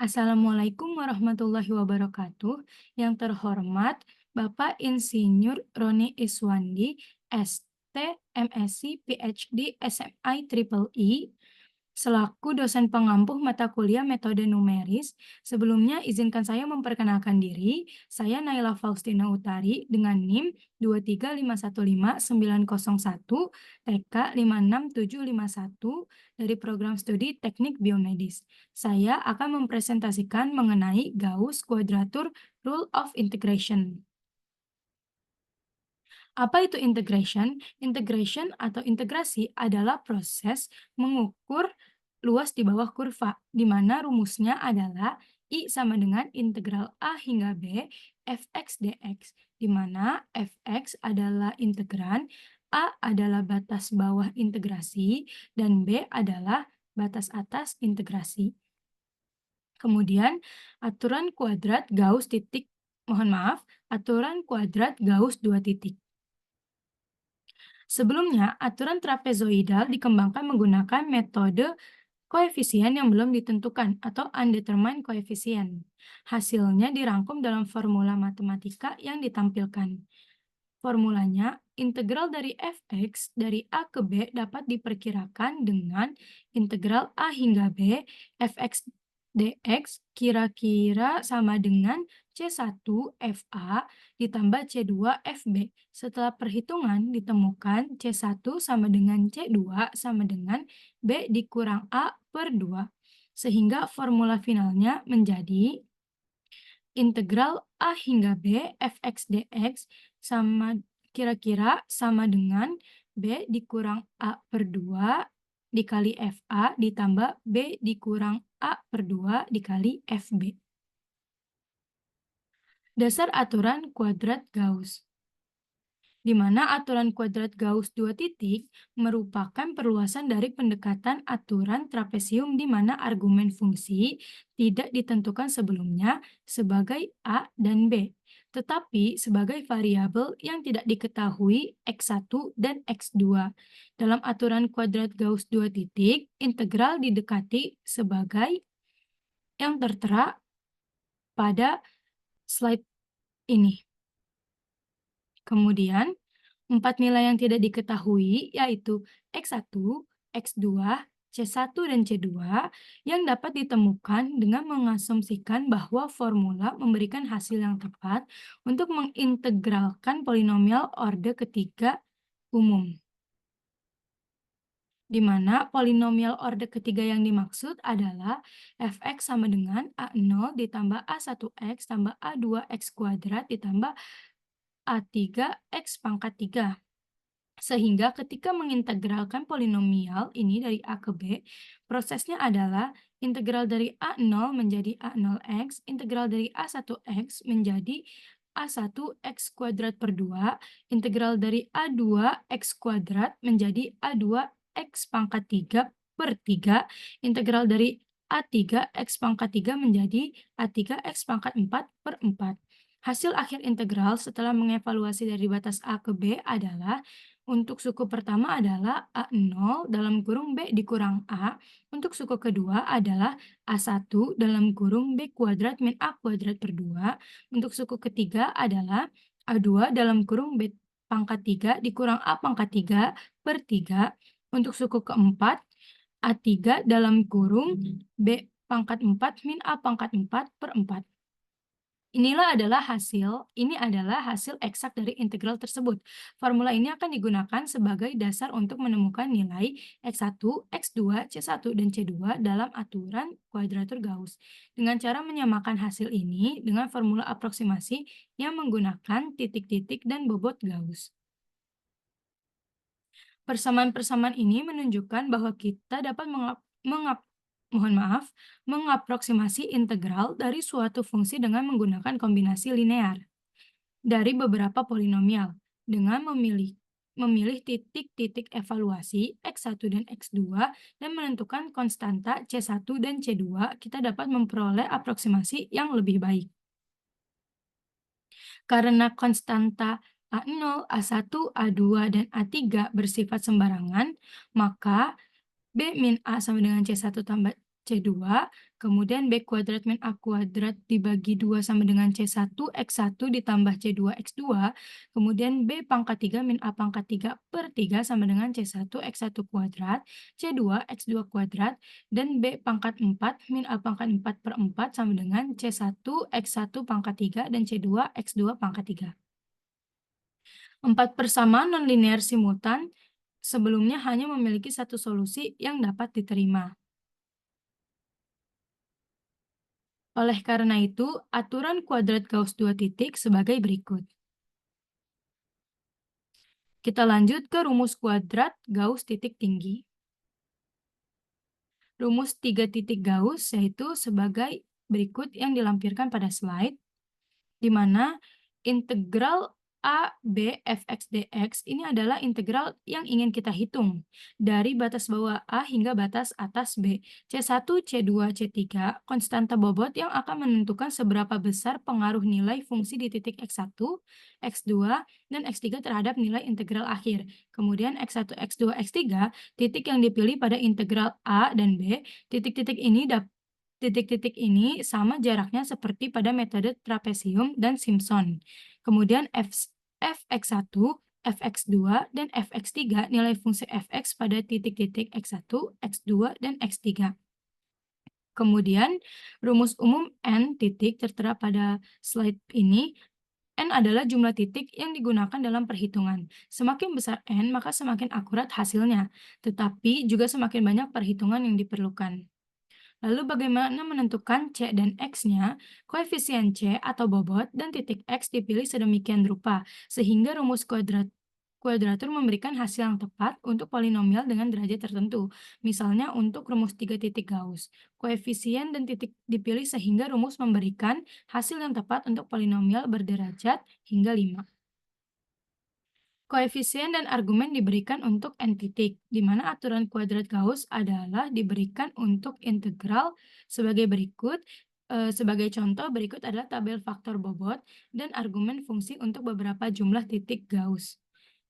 Assalamualaikum warahmatullahi wabarakatuh. Yang terhormat Bapak Insinyur Roni Iswandi, ST, MSc, PhD, SMI, Triple E, selaku dosen pengampu mata kuliah metode numeris. Sebelumnya izinkan saya memperkenalkan diri. Saya Naila Faustina Utari dengan NIM 235159901 TK 56751 dari program studi Teknik Biomedis. Saya akan mempresentasikan mengenai Gauss Quadrature Rule of Integration. Apa itu integration? Integration atau integrasi adalah proses mengukur luas di bawah kurva, di mana rumusnya adalah I sama dengan integral A hingga B fx dx, di mana fx adalah integran, A adalah batas bawah integrasi, dan B adalah batas atas integrasi. Kemudian, aturan kuadrat Gauss titik, mohon maaf, aturan kuadrat Gauss dua titik. Sebelumnya, aturan trapezoidal dikembangkan menggunakan metode koefisien yang belum ditentukan atau undetermined coefficient. Hasilnya dirangkum dalam formula matematika yang ditampilkan. Formulanya, integral dari fx dari A ke B dapat diperkirakan dengan integral A hingga B fx dx kira-kira sama dengan C1 FA ditambah C2 FB. Setelah perhitungan ditemukan C1 sama dengan C2 sama dengan B dikurang A per 2. Sehingga formula finalnya menjadi integral A hingga B fx dx sama kira-kira sama dengan B dikurang A per 2 dikali FA ditambah B dikurang A per 2 dikali FB. Dasar aturan kuadrat Gauss, di mana aturan kuadrat Gauss dua titik merupakan perluasan dari pendekatan aturan trapesium di mana argumen fungsi tidak ditentukan sebelumnya sebagai A dan B, tetapi sebagai variabel yang tidak diketahui X1 dan X2. Dalam aturan kuadrat Gauss dua titik, integral didekati sebagai yang tertera pada slide ini. Kemudian, 4 nilai yang tidak diketahui yaitu X1, X2, C1, dan C2 yang dapat ditemukan dengan mengasumsikan bahwa formula memberikan hasil yang tepat untuk mengintegralkan polinomial orde ketiga umum, di mana polinomial orde ketiga yang dimaksud adalah fx sama dengan A0 ditambah A1x tambah A2x kuadrat ditambah A3x pangkat 3. Sehingga ketika mengintegralkan polinomial ini dari A ke B, prosesnya adalah integral dari A0 menjadi A0x, integral dari A1x menjadi A1x kuadrat per 2, integral dari A2x kuadrat menjadi A2x pangkat 3 per 3, integral dari A3x pangkat 3 menjadi A3x pangkat 4 per 4. Hasil akhir integral setelah mengevaluasi dari batas A ke B adalah untuk suku pertama adalah A0 dalam kurung B dikurang A. Untuk suku kedua adalah A1 dalam kurung B kuadrat min A kuadrat per 2. Untuk suku ketiga adalah A2 dalam kurung B pangkat 3 dikurang A pangkat 3 per 3. Untuk suku keempat, A3 dalam kurung B pangkat 4 min A pangkat 4 per 4. Ini adalah hasil eksak dari integral tersebut. Formula ini akan digunakan sebagai dasar untuk menemukan nilai X1, X2, C1, dan C2 dalam aturan kuadratur Gauss. Dengan cara menyamakan hasil ini dengan formula aproksimasi yang menggunakan titik-titik dan bobot Gauss. Persamaan-persamaan ini menunjukkan bahwa kita dapat mengaproksimasi integral dari suatu fungsi dengan menggunakan kombinasi linear dari beberapa polinomial dengan memilih titik-titik evaluasi X1 dan X2 dan menentukan konstanta C1 dan C2, kita dapat memperoleh aproksimasi yang lebih baik. Karena konstanta A0, A1, A2, dan A3 bersifat sembarangan, maka B min A sama dengan C1 tambah C2, kemudian B kuadrat min A kuadrat dibagi 2 sama dengan C1 X1 ditambah C2 X2, kemudian B pangkat 3 min A pangkat 3 per 3 sama dengan C1 X1 kuadrat, C2 X2 kuadrat, dan B pangkat 4 min A pangkat 4 per 4 sama dengan C1 X1 pangkat 3 dan C2 X2 pangkat 3. 4 persamaan nonlinear simultan sebelumnya hanya memiliki satu solusi yang dapat diterima. Oleh karena itu, aturan kuadrat Gauss dua titik sebagai berikut. Kita lanjut ke rumus kuadrat Gauss titik tinggi. Rumus 3 titik Gauss yaitu sebagai berikut yang dilampirkan pada slide, di mana integral A, B, fx dx ini adalah integral yang ingin kita hitung dari batas bawah A hingga batas atas B. C1, C2, C3, konstanta bobot yang akan menentukan seberapa besar pengaruh nilai fungsi di titik X1, X2, dan X3 terhadap nilai integral akhir. Kemudian X1, X2, X3, titik yang dipilih pada integral A dan B, titik-titik ini sama jaraknya seperti pada metode trapesium dan Simpson. Kemudian fx1, fx2, dan fx3 nilai fungsi fx pada titik-titik x1, x2, dan x3. Kemudian rumus umum n titik tertera pada slide ini. N adalah jumlah titik yang digunakan dalam perhitungan. Semakin besar n, maka semakin akurat hasilnya, tetapi juga semakin banyak perhitungan yang diperlukan. Lalu bagaimana menentukan C dan X-nya? Koefisien C atau bobot dan titik X dipilih sedemikian rupa, sehingga rumus kuadratur memberikan hasil yang tepat untuk polinomial dengan derajat tertentu. Misalnya untuk rumus 3 titik Gauss. Koefisien dan titik dipilih sehingga rumus memberikan hasil yang tepat untuk polinomial berderajat hingga 5. Koefisien dan argumen diberikan untuk n titik, di mana aturan kuadrat Gauss adalah diberikan untuk integral sebagai berikut. Sebagai contoh, berikut adalah tabel faktor bobot dan argumen fungsi untuk beberapa jumlah titik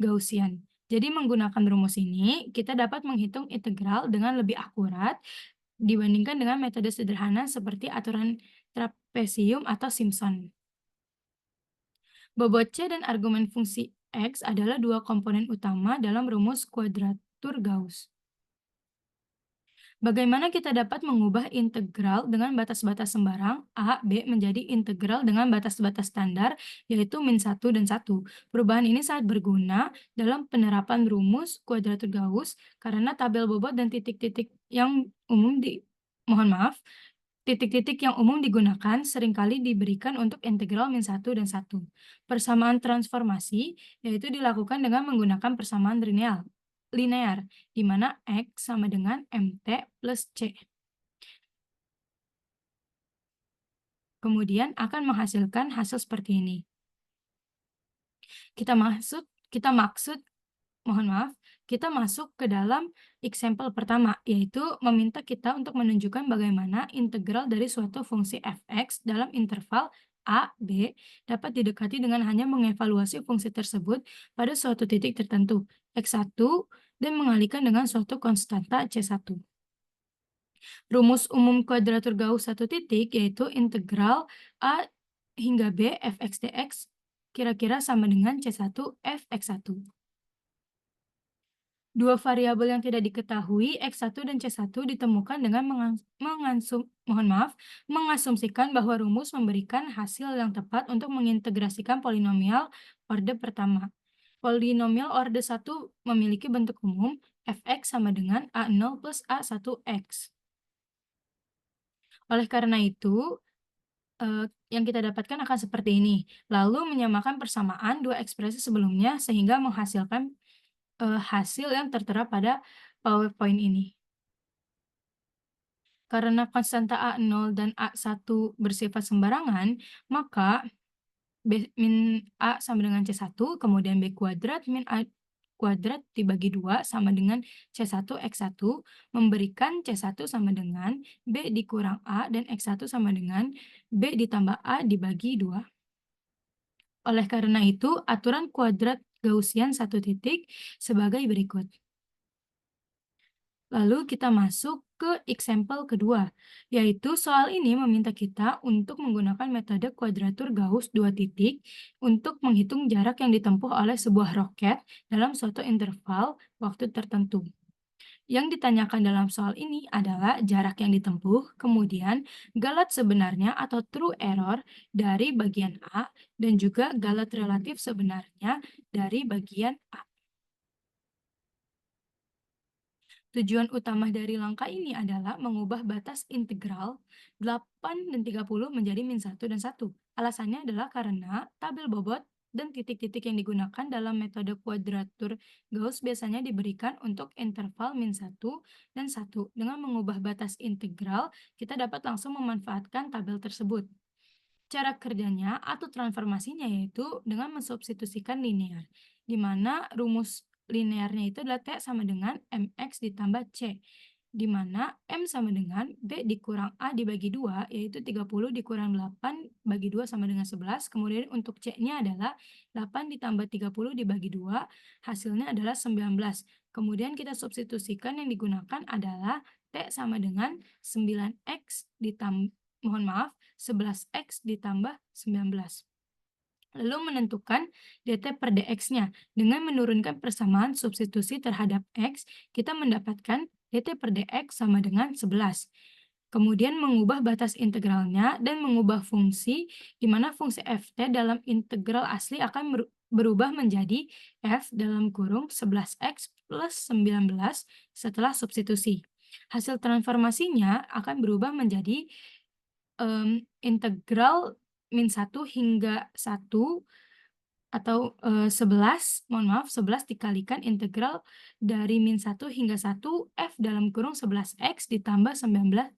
Gaussian. Jadi menggunakan rumus ini, kita dapat menghitung integral dengan lebih akurat dibandingkan dengan metode sederhana seperti aturan trapesium atau Simpson. Bobot C dan argumen fungsi X adalah dua komponen utama dalam rumus kuadratur Gauss. Bagaimana kita dapat mengubah integral dengan batas-batas sembarang A, B menjadi integral dengan batas-batas standar, yaitu min 1 dan 1. Perubahan ini sangat berguna dalam penerapan rumus kuadratur Gauss karena tabel bobot dan titik-titik yang umum titik-titik yang umum digunakan seringkali diberikan untuk integral min 1 dan 1. Persamaan transformasi yaitu dilakukan dengan menggunakan persamaan linear, di mana X sama dengan MT plus C. Kemudian akan menghasilkan hasil seperti ini. Kita masuk ke dalam example pertama, yaitu meminta kita untuk menunjukkan bagaimana integral dari suatu fungsi fx dalam interval a, b dapat didekati dengan hanya mengevaluasi fungsi tersebut pada suatu titik tertentu, x1, dan mengalihkan dengan suatu konstanta c1. Rumus umum kuadratur Gauss satu titik yaitu integral a hingga b fx dx kira-kira sama dengan c1 fx1. Dua variabel yang tidak diketahui, X1 dan C1, ditemukan dengan mengasumsikan bahwa rumus memberikan hasil yang tepat untuk mengintegrasikan polinomial orde pertama. Polinomial orde 1 memiliki bentuk umum, fx sama dengan A0 plus A1x. Oleh karena itu, yang kita dapatkan akan seperti ini. Lalu menyamakan persamaan dua ekspresi sebelumnya sehingga menghasilkan hasil yang tertera pada PowerPoint ini. Karena konstanta A0 dan A1 bersifat sembarangan, maka B min A sama dengan C1, kemudian B kuadrat min A kuadrat dibagi 2 sama dengan C1 X1, memberikan C1 sama dengan B dikurang A dan X1 sama dengan B ditambah A dibagi 2. Oleh karena itu, aturan kuadrat Gaussian satu titik sebagai berikut. Lalu kita masuk ke example kedua, yaitu soal ini meminta kita untuk menggunakan metode kuadratur Gauss dua titik untuk menghitung jarak yang ditempuh oleh sebuah roket dalam suatu interval waktu tertentu. Yang ditanyakan dalam soal ini adalah jarak yang ditempuh, kemudian galat sebenarnya atau true error dari bagian A, dan juga galat relatif sebenarnya dari bagian A. Tujuan utama dari langkah ini adalah mengubah batas integral 8 dan 30 menjadi min 1 dan 1. Alasannya adalah karena tabel bobot dan titik-titik yang digunakan dalam metode kuadratur Gauss biasanya diberikan untuk interval min 1 dan 1. Dengan mengubah batas integral, kita dapat langsung memanfaatkan tabel tersebut. Cara kerjanya atau transformasinya yaitu dengan mensubstitusikan linear, di mana rumus linearnya itu adalah T sama dengan MX ditambah C, di mana M sama dengan B dikurang A dibagi 2, yaitu 30 dikurang 8 bagi 2 sama dengan 11, kemudian untuk C-nya adalah 8 ditambah 30 dibagi 2, hasilnya adalah 19. Kemudian kita substitusikan yang digunakan adalah T sama dengan 9X ditambah, mohon maaf, 11X ditambah 19. Lalu menentukan dt per dx-nya. Dengan menurunkan persamaan substitusi terhadap x, kita mendapatkan dt per dx sama dengan 11. Kemudian mengubah batas integralnya dan mengubah fungsi, di mana fungsi ft dalam integral asli akan berubah menjadi f dalam kurung 11x plus 19 setelah substitusi. Hasil transformasinya akan berubah menjadi integral min 1 hingga 1 atau, 11, mohon maaf, 11 dikalikan integral dari min 1 hingga 1 f dalam kurung 11x ditambah 19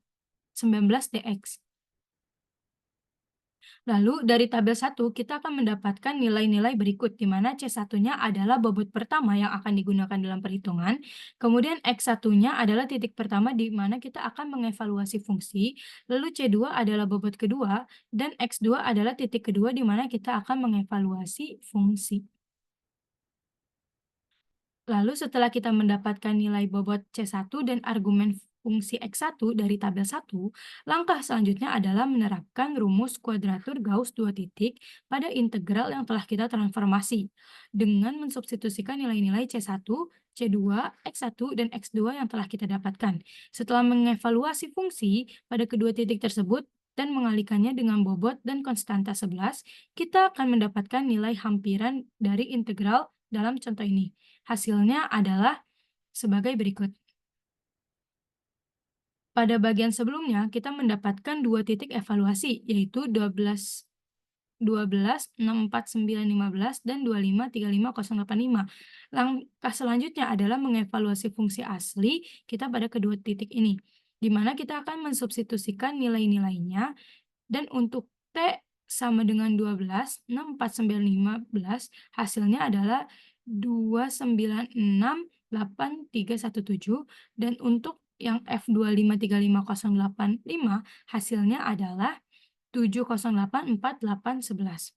dx. Lalu dari tabel 1 kita akan mendapatkan nilai-nilai berikut, di mana C1-nya adalah bobot pertama yang akan digunakan dalam perhitungan, kemudian X1-nya adalah titik pertama di mana kita akan mengevaluasi fungsi, lalu C2 adalah bobot kedua, dan X2 adalah titik kedua di mana kita akan mengevaluasi fungsi. Lalu setelah kita mendapatkan nilai bobot C1 dan argumen fungsi X1 dari tabel 1, langkah selanjutnya adalah menerapkan rumus kuadratur Gauss dua titik pada integral yang telah kita transformasi dengan mensubstitusikan nilai-nilai C1, C2, X1, dan X2 yang telah kita dapatkan. Setelah mengevaluasi fungsi pada kedua titik tersebut dan mengalihkannya dengan bobot dan konstanta 11, kita akan mendapatkan nilai hampiran dari integral dalam contoh ini. Hasilnya adalah sebagai berikut. Pada bagian sebelumnya, kita mendapatkan dua titik evaluasi, yaitu 12, 12, 6, 4, 9, 15, dan 25, 35, 085. Langkah selanjutnya adalah mengevaluasi fungsi asli kita pada kedua titik ini, di mana kita akan mensubstitusikan nilai-nilainya, dan untuk T sama dengan 12, 6, 4, 9, 15, hasilnya adalah 2968317, dan untuk yang F2535085 hasilnya adalah 7084411.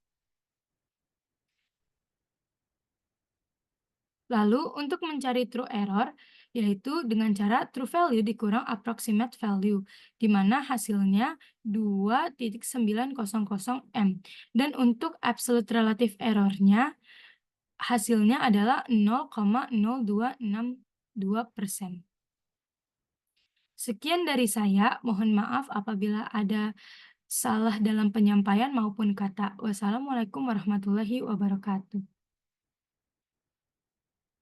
Lalu untuk mencari true error, yaitu dengan cara true value dikurang approximate value, di mana hasilnya 2,900 M. Dan untuk absolute relative error-nya, hasilnya adalah 0,0262%. Sekian dari saya, mohon maaf apabila ada salah dalam penyampaian maupun kata. Wassalamualaikum warahmatullahi wabarakatuh.